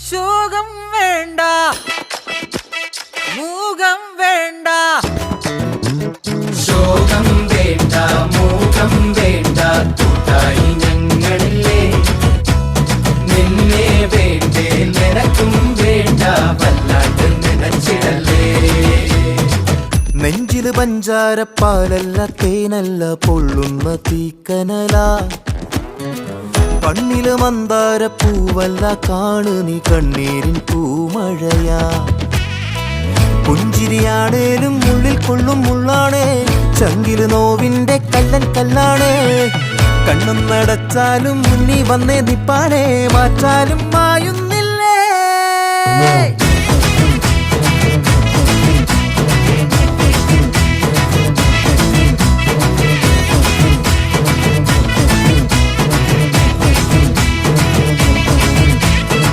ശോകം വേണ്ട, മൂകം വേണ്ട. ശോകം വേണ്ട, മൂകം വേണ്ട, കൂട്ടായി ഞങ്ങളില്ലേ. നിന്നെ വേണ്ടേ, നിനക്കും വേണ്ട, വല്ലാണ്ട് നനച്ചിടല്ലേ. നെഞ്ചില് പഞ്ചാരപ്പാലല്ല, തേനല്ല, പൊള്ളുന്ന തീക്കനല. കണ്ണില് മന്ദാരപ്പൂവല്ല, കാണു നീ കണ്ണീരിൻ പൂമഴയാ. പുഞ്ചിരിയാണേലും ഉള്ളിൽ കൊള്ളും മുള്ളാണേ, ചങ്കില് നോവിന്റെ കല്ലൻ കല്ലാണേ. കണ്ണും നടച്ചാലും മുന്നിൽ വന്നേ നിപ്പാണേ, മാറ്റാലും മായുന്ന